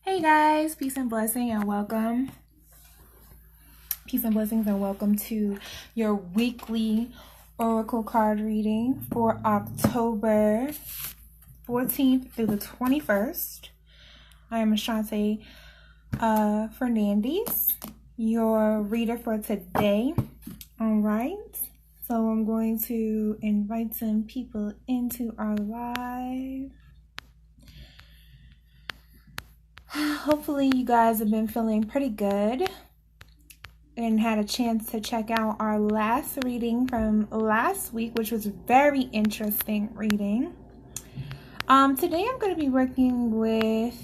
Hey guys, peace and blessing and welcome. Peace and blessings and welcome to your weekly oracle card reading for October 14th through the 21st. I am Ashante Fernandez, your reader for today. All right, so I'm going to invite some people into our live. Hopefully you guys have been feeling pretty good and had a chance to check out our last reading from last week, which was a very interesting reading. Today I'm going to be working with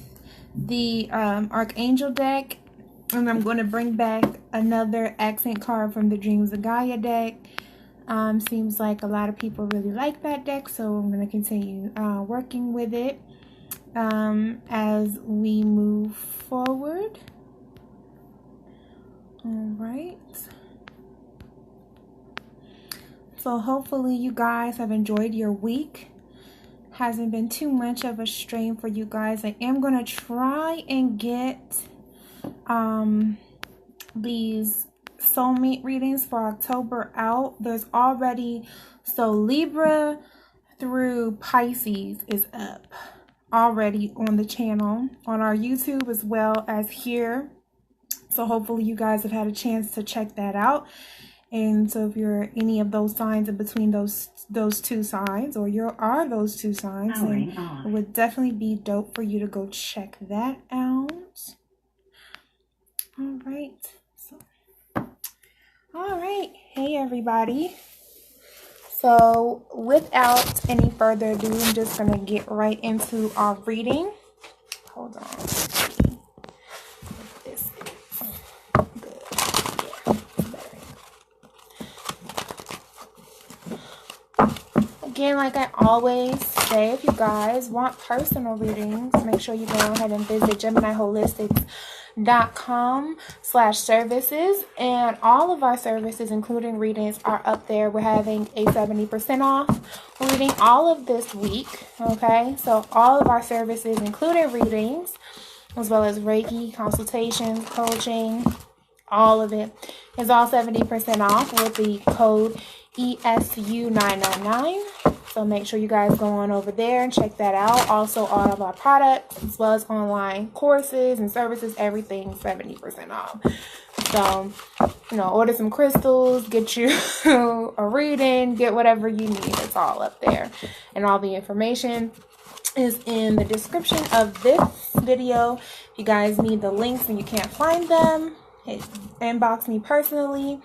the Archangel deck, and I'm going to bring back another accent card from the Dreams of Gaia deck. Seems like a lot of people really like that deck, so I'm going to continue working with it as we move forward. All right. So hopefully you guys have enjoyed your week. Hasn't been too much of a strain for you guys. I am going to try and get these soulmate readings for October out. There's already, so Libra through Pisces is up already on the channel, on our YouTube as well as here. So hopefully you guys have had a chance to check that out. And so if you're any of those signs in between those two signs, or you are those two signs, then it would definitely be dope for you to go check that out. All right. Hey everybody. So without any further ado, I'm just going to get right into our reading. Hold on. This is good. Yeah, better. Again, like I always say, if you guys want personal readings, make sure you go ahead and visit GemineyeHolistics.com/services, and all of our services, including readings, are up there. We're having a 70% off reading all of this week. Okay, so all of our services, including readings, as well as Reiki, consultations, coaching, all of it is all 70% off with the code ESU999. So make sure you guys go on over there and check that out. Also, all of our products, as well as online courses and services, everything 70% off. So, order some crystals, get you a reading, get whatever you need. It's all up there. And all the information is in the description of this video. If you guys need the links and you can't find them, inbox me personally.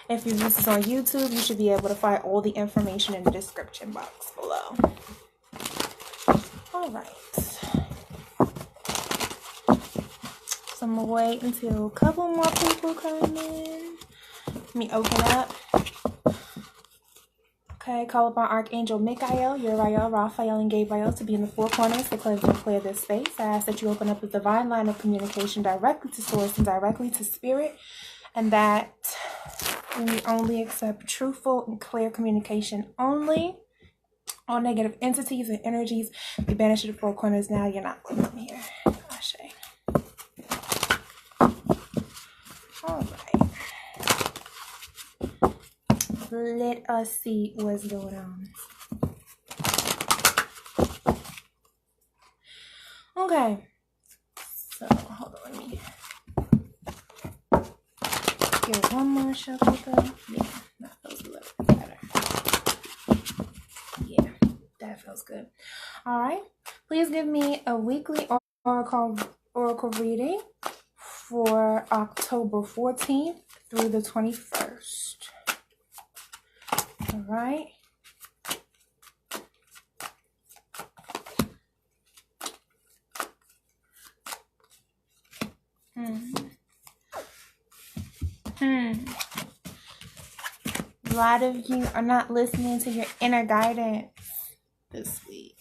If you view this on YouTube, you should be able to find all the information in the description box below. All right. So I'm going to wait until a couple more people come in. Let me open up. Okay, call upon Archangel Michael, Uriel, Raphael, and Gabriel to be in the four corners to cleanse and clear this space. I ask that you open up the divine line of communication directly to source and directly to spirit, and that we only accept truthful and clear communication only. All negative entities and energies be banished to the four corners now. You're not welcome here. Ashe. All right. Let us see what's going on. Okay. So, hold on. Let me give one more shuffle though. Yeah, that feels a little bit better. Yeah, that feels good. All right. Please give me a weekly oracle reading for October 14th through the 21st. All right. A lot of you are not listening to your inner guidance this week.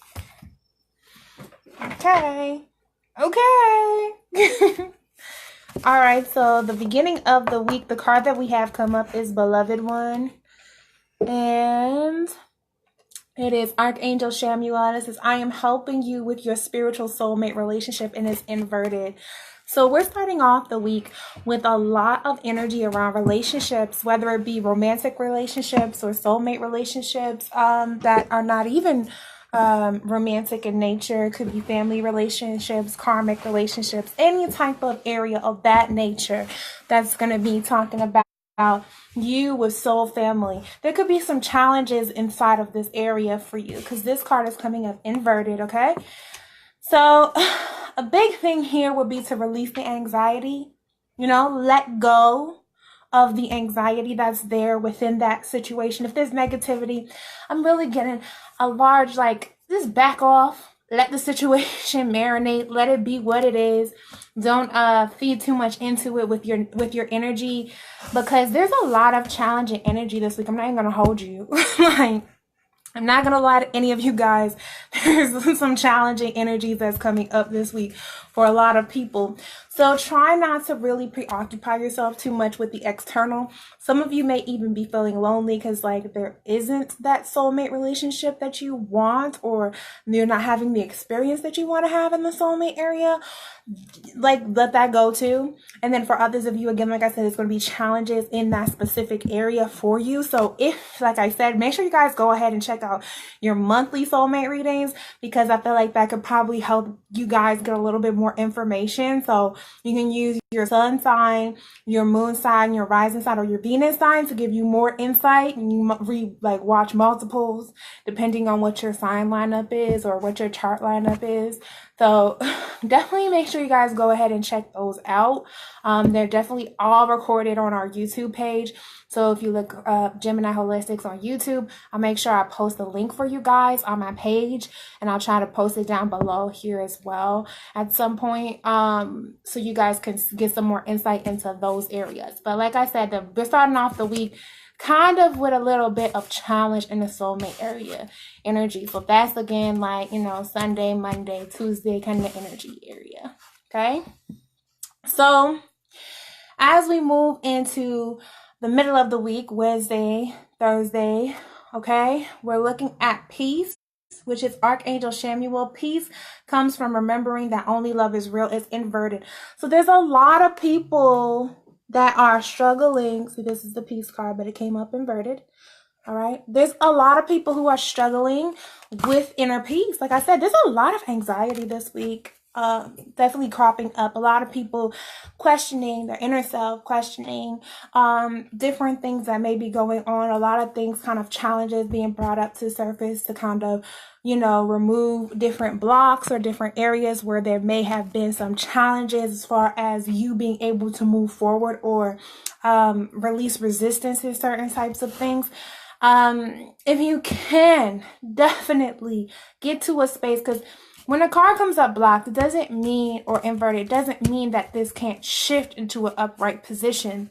Okay. All right, so the beginning of the week, the card that we have come up is Beloved One. And It is Archangel Shamuel. It says, I am helping you with your spiritual soulmate relationship, and it's inverted. So we're starting off the week with a lot of energy around relationships, whether it be romantic relationships or soulmate relationships that are not even romantic in nature. It could be family relationships, karmic relationships, any type of area of that nature that's going to be talking about you with soul family. There could be some challenges inside of this area for you because this card is coming up inverted, okay? So a big thing here would be to release the anxiety, let go of the anxiety that's there within that situation. If there's negativity, I'm really getting a large, just back off. Let the situation marinate. Let it be what it is. Don't feed too much into it with your energy, because there's a lot of challenging energy this week. I'm not even gonna hold you. I'm not going to lie to any of you guys. There's some challenging energies that's coming up this week for a lot of people. So try not to really preoccupy yourself too much with the external. Some of you may even be feeling lonely because there isn't that soulmate relationship that you want, or you're not having the experience that you want to have in the soulmate area. Let that go too. And then for others of you, again, like I said, it's going to be challenges in that specific area for you. So if, like I said, make sure you guys go ahead and check out your monthly soulmate readings, because I feel like that could probably help you guys get a little bit more information. So you can use your sun sign, your moon sign, your rising sign, or your Venus sign to give you more insight. And you watch multiples depending on what your sign lineup is or what your chart lineup is. So definitely make sure you guys go ahead and check those out. They're definitely all recorded on our YouTube page. So if you look up Gemineye Holistics on YouTube, I'll make sure I post a link for you guys on my page, and I'll try to post it down below here as well at some point, so you guys can get some more insight into those areas. But like I said, we're starting off the week kind of with a little bit of challenge in the soulmate area energy. So that's again Sunday, Monday, Tuesday kind of energy area. Okay. So as we move into the middle of the week, Wednesday, Thursday, okay, we're looking at peace, which is Archangel Shamuel. Peace comes from remembering that only love is real. It's inverted. So there's a lot of people that are struggling. See, this is the peace card, but it came up inverted. All right. There's a lot of people who are struggling with inner peace. Like I said, there's a lot of anxiety this week. Definitely cropping up. A lot of people questioning their inner self, questioning different things that may be going on. A lot of things, kind of challenges being brought up to the surface to kind of, remove different blocks or different areas where there may have been some challenges as far as you being able to move forward or release resistance to certain types of things. If you can, definitely get to a space, because when a card comes up blocked, it doesn't mean, or inverted, it doesn't mean that this can't shift into an upright position.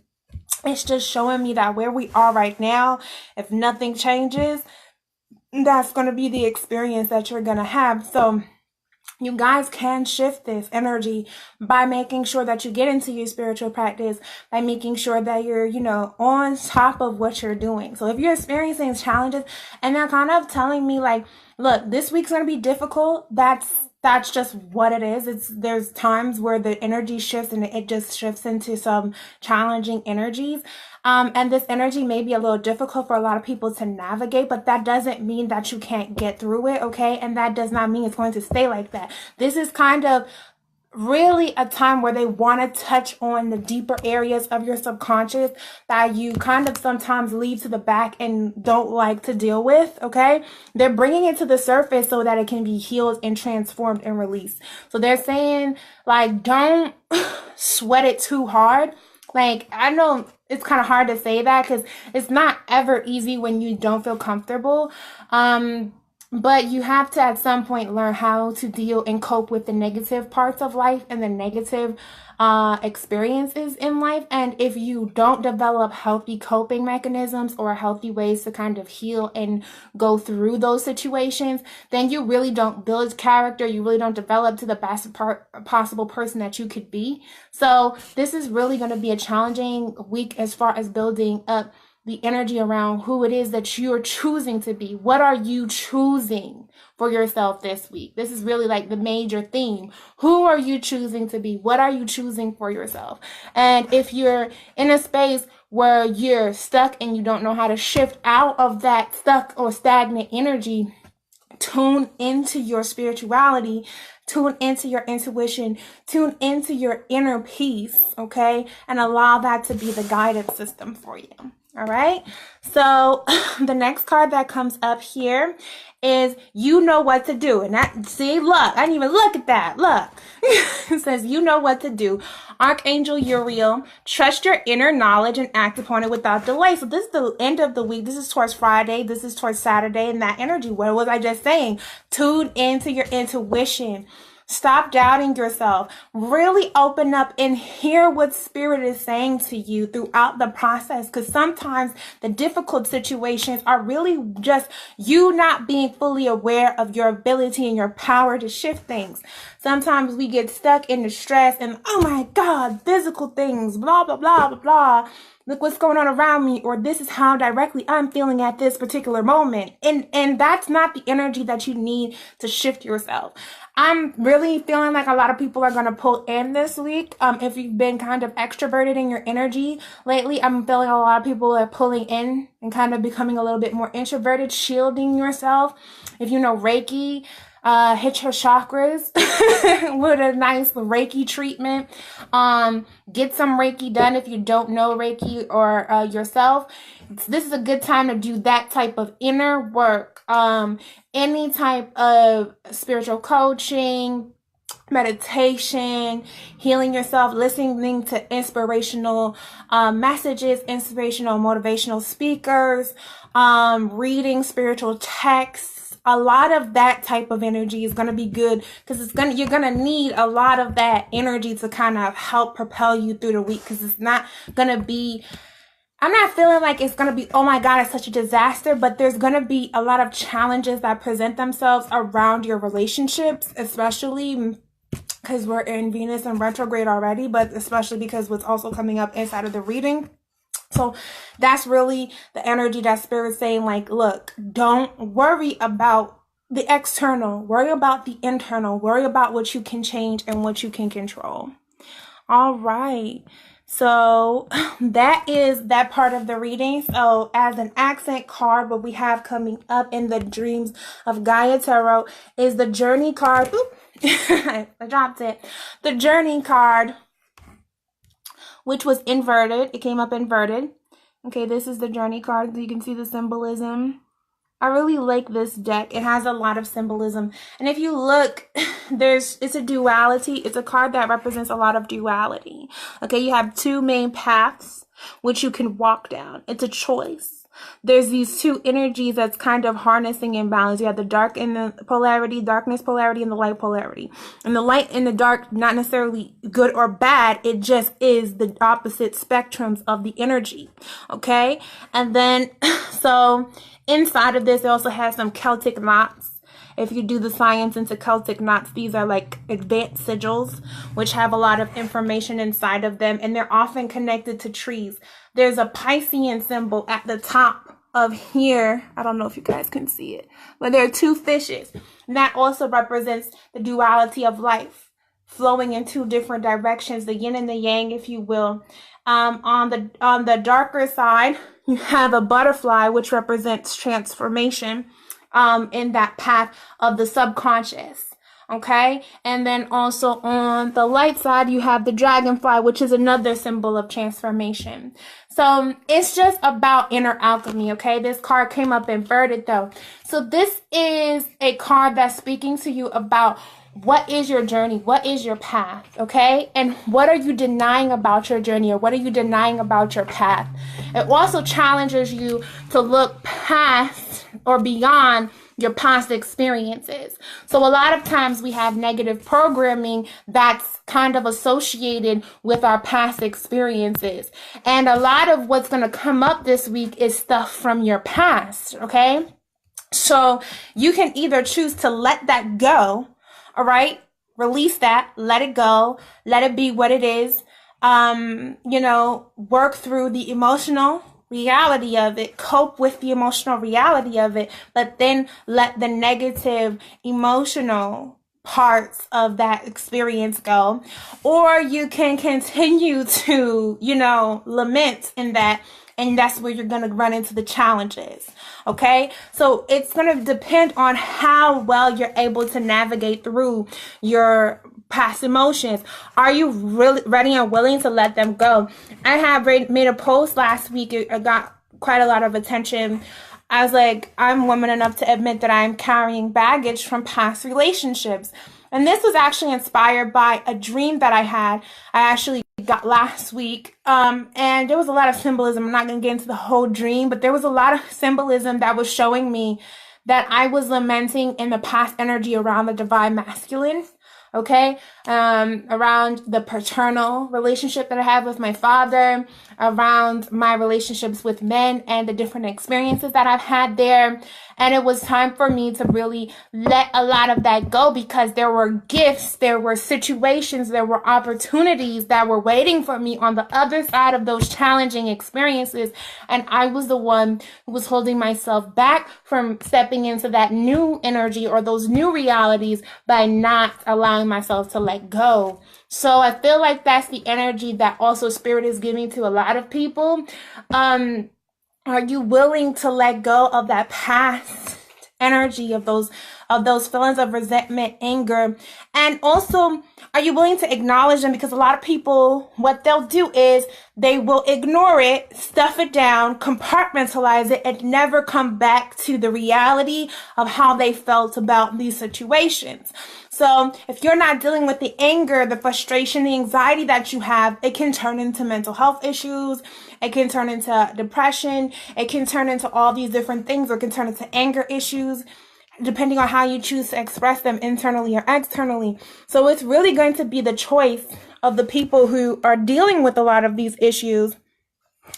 It's just showing me that where we are right now, if nothing changes, that's going to be the experience that you're going to have. So you guys can shift this energy by making sure that you get into your spiritual practice, by making sure that you're, on top of what you're doing. So if you're experiencing challenges and they're kind of telling me look, this week's going to be difficult, that's just what it is. There's times where the energy shifts and it just shifts into some challenging energies. And this energy may be a little difficult for a lot of people to navigate, but that doesn't mean that you can't get through it, okay? And that does not mean it's going to stay like that. This is kind of really a time where they want to touch on the deeper areas of your subconscious that you kind of sometimes leave to the back and don't like to deal with, okay? They're bringing it to the surface so that it can be healed and transformed and released. So they're saying, don't sweat it too hard. I know it's kind of hard to say that because it's not ever easy when you don't feel comfortable. But you have to at some point learn how to deal and cope with the negative parts of life and the negative experiences in life. And if you don't develop healthy coping mechanisms or healthy ways to kind of heal and go through those situations, then you really don't build character. You really don't develop to the best possible person that you could be. So this is really going to be a challenging week as far as building up the energy around who it is that you're choosing to be. What are you choosing for yourself this week? This is really like the major theme. Who are you choosing to be? What are you choosing for yourself? And if you're in a space where you're stuck and you don't know how to shift out of that stuck or stagnant energy, tune into your spirituality, tune into your intuition, tune into your inner peace, okay? And allow that to be the guidance system for you, all right? So the next card that comes up here is you know what to do. And that, see, look, I didn't even look at that. Look, it says you know what to do. Archangel Uriel, trust your inner knowledge and act upon it without delay. So this is the end of the week. This is towards Friday. This is towards Saturday. And that energy, what was I just saying? Tune into your intuition. Stop doubting yourself. Really open up and hear what Spirit is saying to you throughout the process. Because sometimes the difficult situations are really just you not being fully aware of your ability and your power to shift things. Sometimes we get stuck in the stress and, oh my God, physical things, blah, blah, blah, blah, blah. Look what's going on around me, or this is how directly I'm feeling at this particular moment. And that's not the energy that you need to shift yourself. I'm really feeling like a lot of people are going to pull in this week. If you've been kind of extroverted in your energy lately, I'm feeling a lot of people are pulling in and kind of becoming a little bit more introverted, shielding yourself. If you know Reiki, hit your chakras with a nice Reiki treatment. Get some Reiki done if you don't know Reiki or yourself. This is a good time to do that type of inner work. Any type of spiritual coaching, meditation, healing yourself, listening to inspirational messages, inspirational, motivational speakers, reading spiritual texts. A lot of that type of energy is going to be good because you're going to need a lot of that energy to kind of help propel you through the week, because it's not going to be, I'm not feeling like it's going to be, oh my God, it's such a disaster, but there's going to be a lot of challenges that present themselves around your relationships, especially because we're in Venus in retrograde already, but especially because what's also coming up inside of the reading. So that's really the energy that Spirit's saying, like, look, don't worry about the external, worry about the internal, worry about what you can change and what you can control. All right. So that is that part of the reading. So as an accent card, what we have coming up in the Dreams of Gaia Tarot is the Journey card. Oop, I dropped it. The Journey card, which was inverted. It came up inverted. Okay, this is the Journey card. You can see the symbolism. I really like this deck. It has a lot of symbolism. And if you look, it's a duality. It's a card that represents a lot of duality. Okay, you have two main paths which you can walk down. It's a choice. There's these two energies that's kind of harnessing in balance. You have the dark and the polarity, darkness polarity, and the light polarity. And the light and the dark, not necessarily good or bad. It just is the opposite spectrums of the energy. Okay? And then, so inside of this, it also has some Celtic knots. If you do the science into Celtic knots, these are like advanced sigils, which have a lot of information inside of them, and they're often connected to trees. There's a Piscean symbol at the top of here. I don't know if you guys can see it, but there are two fishes. And that also represents the duality of life, flowing in two different directions, the yin and the yang, if you will. On the darker side, you have a butterfly, which represents transformation. In that path of the subconscious, okay? And then also on the light side, you have the dragonfly, which is another symbol of transformation. So it's just about inner alchemy, okay? This card came up inverted though. So this is a card that's speaking to you about what is your journey? What is your path? Okay? And what are you denying about your journey, or what are you denying about your path? It also challenges you to look past or beyond your past experiences. So a lot of times we have negative programming that's kind of associated with our past experiences. And a lot of what's going to come up this week is stuff from your past. Okay? So you can either choose to let that go. All right, release that, let it go, let it be what it is. Work through the emotional, reality of it, cope with the emotional reality of it, but then let the negative emotional parts of that experience go. Or you can continue to, lament in that, and that's where you're going to run into the challenges. Okay, so it's going to depend on how well you're able to navigate through your past emotions. Are you really ready and willing to let them go? I have made a post last week. It got quite a lot of attention. I was like, I'm woman enough to admit that I'm carrying baggage from past relationships. And this was actually inspired by a dream that I had. I actually got last week. And there was a lot of symbolism. I'm not going to get into the whole dream, but there was a lot of symbolism that was showing me that I was lamenting in the past energy around the divine masculine. Okay, around the paternal relationship that I have with my father, around my relationships with men and the different experiences that I've had there. And it was time for me to really let a lot of that go, because there were gifts, there were situations, there were opportunities that were waiting for me on the other side of those challenging experiences. And I was the one who was holding myself back from stepping into that new energy or those new realities by not allowing myself to let go. So I feel like that's the energy that also Spirit is giving to a lot of people. Are you willing to let go of that past energy, of those feelings of resentment, anger? And also, are you willing to acknowledge them? Because a lot of people, what they'll do is they will ignore it, stuff it down, compartmentalize it, and never come back to the reality of how they felt about these situations. So if you're not dealing with the anger, the frustration, the anxiety that you have, it can turn into mental health issues. It can turn into depression. It can turn into all these different things, or it can turn into anger issues, depending on how you choose to express them internally or externally. So it's really going to be the choice of the people who are dealing with a lot of these issues,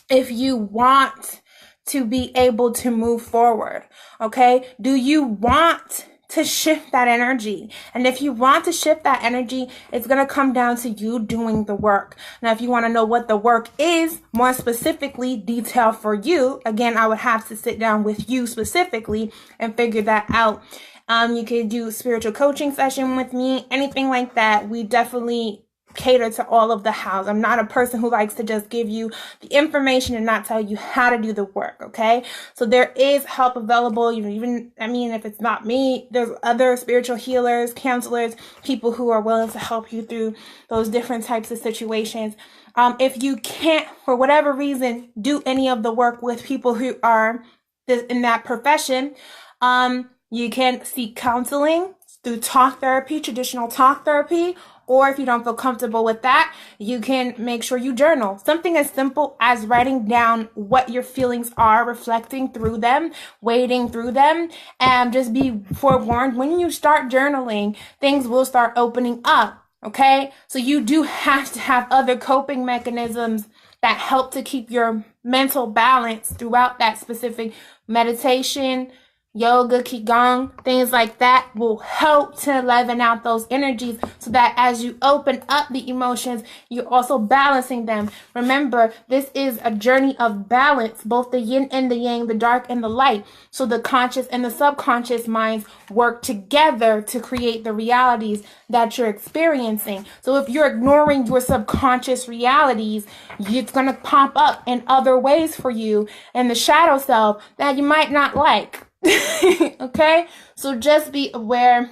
if you want to be able to move forward. Okay? Do you want to shift that energy? And if you want to shift that energy, it's going to come down to you doing the work. Now, if you want to know what the work is, more specifically, detail for you, again, I would have to sit down with you specifically and figure that out. You could do spiritual coaching session with me, anything like that. We definitely cater to all of the hows. I'm not a person who likes to just give you the information and not tell you how to do the work. Okay. So there is help available. If it's not me, there's other spiritual healers, counselors, people who are willing to help you through those different types of situations. If you can't, for whatever reason, do any of the work with people who are in that profession, you can seek counseling through talk therapy, traditional talk therapy. Or if you don't feel comfortable with that, you can make sure you journal. Something as simple as writing down what your feelings are, reflecting through them, wading through them, and just be forewarned, when you start journaling, things will start opening up, okay? So you do have to have other coping mechanisms that help to keep your mental balance throughout that specific meditation, yoga, qigong, things like that will help to leaven out those energies, so that as you open up the emotions, you're also balancing them. Remember, this is a journey of balance, both the yin and the yang, the dark and the light. So the conscious and the subconscious minds work together to create the realities that you're experiencing. So if you're ignoring your subconscious realities, it's going to pop up in other ways for you in the shadow self that you might not like. Okay, so just be aware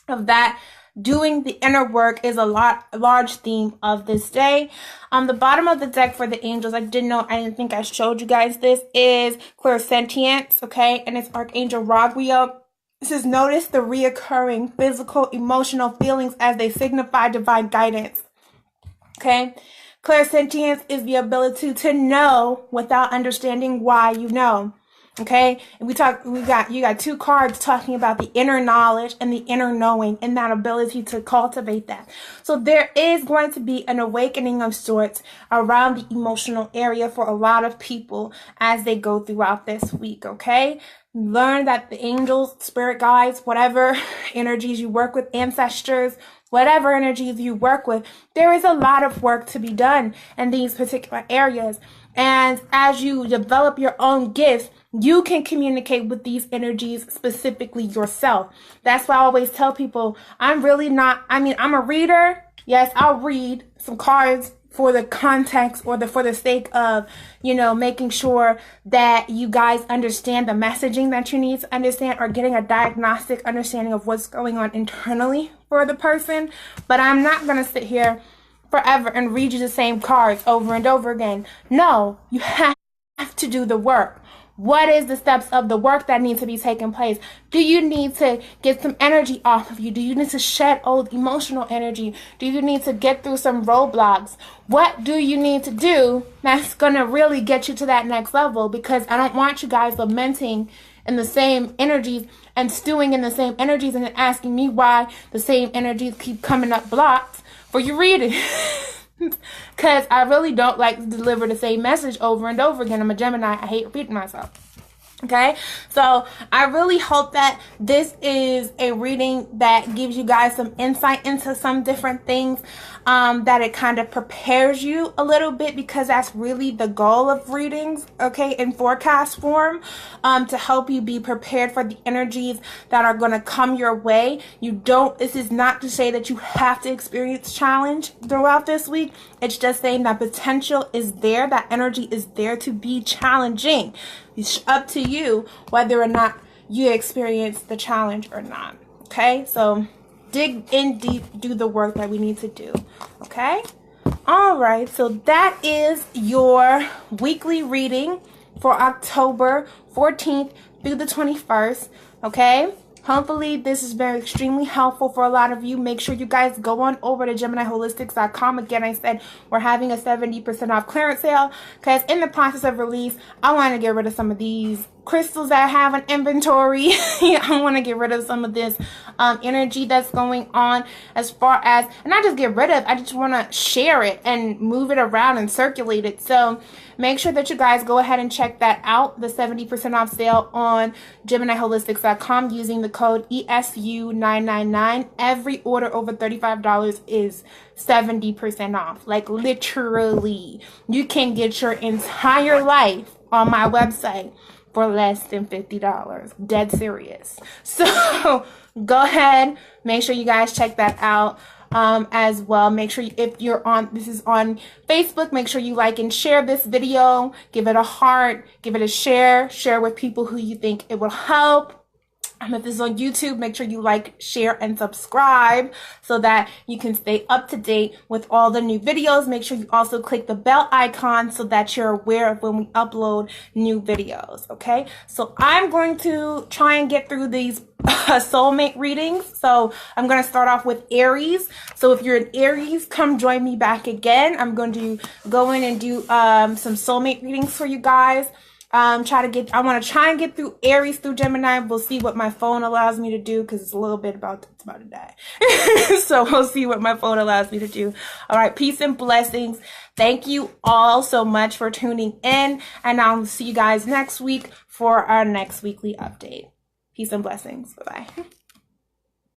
of that. Doing the inner work is a large theme of this day. On the bottom of the deck for the angels, I didn't think I showed you guys this, is clairsentience, okay, and it's Archangel Raguel. This is, notice the reoccurring physical, emotional feelings as they signify divine guidance. Okay, clairsentience is the ability to know without understanding why you know. Okay, and you got two cards talking about the inner knowledge and the inner knowing, and that ability to cultivate that. So there is going to be an awakening of sorts around the emotional area for a lot of people as they go throughout this week. Okay, learn that the angels, spirit guides, whatever energies you work with, ancestors, whatever energies you work with, there is a lot of work to be done in these particular areas. And as you develop your own gifts, you can communicate with these energies specifically yourself. That's why I always tell people, I'm a reader. Yes, I'll read some cards for the context or for the sake of, making sure that you guys understand the messaging that you need to understand, or getting a diagnostic understanding of what's going on internally for the person. But I'm not going to sit here forever and read you the same cards over and over again. No, you have to do the work. What is the steps of the work that needs to be taking place? Do you need to get some energy off of you? Do you need to shed old emotional energy? Do you need to get through some roadblocks? What do you need to do that's going to really get you to that next level? Because I don't want you guys lamenting in the same energies and stewing in the same energies and then asking me why the same energies keep coming up blocked for your reading. Because I really don't like to deliver the same message over and over again. I'm a Gemini. I hate repeating myself. Okay, so I really hope that this is a reading that gives you guys some insight into some different things, that it kind of prepares you a little bit, because that's really the goal of readings, okay, in forecast form, to help you be prepared for the energies that are going to come your way. This is not to say that you have to experience challenge throughout this week. It's just saying that potential is there, that energy is there to be challenging. It's up to you whether or not you experience the challenge or not. Okay, so dig in deep, do the work that we need to do. Okay, all right, so that is your weekly reading for October 14th through the 21st. Okay, hopefully this has been extremely helpful for a lot of you. Make sure you guys go on over to GeminiHolistics.com. Again, I said we're having a 70% off clearance sale, because in the process of release, I want to get rid of some of these crystals that I have in inventory. I want to get rid of some of this energy that's going on, and not just get rid of, I just want to share it and move it around and circulate it. So make sure that you guys go ahead and check that out, the 70% off sale on GeminiHolistics.com using the code ESU999. Every order over $35 is 70% off. Like literally, you can get your entire life on my website for less than $50. Dead serious. So go ahead, make sure you guys check that out as well. Make sure if this is on Facebook, make sure you like and share this video. Give it a heart, give it a share with people who you think it will help. If this is on YouTube, make sure you like, share, and subscribe so that you can stay up to date with all the new videos. Make sure you also click the bell icon so that you're aware of when we upload new videos, okay? So I'm going to try and get through these soulmate readings. So I'm going to start off with Aries. So if you're an Aries, come join me back again. I'm going to go in and do some soulmate readings for you guys. I want to try and get through Aries through Gemini. We'll see what my phone allows me to do, because it's about to die. So we'll see what my phone allows me to do. All right. Peace and blessings. Thank you all so much for tuning in, and I'll see you guys next week for our next weekly update. Peace and blessings. Bye-bye.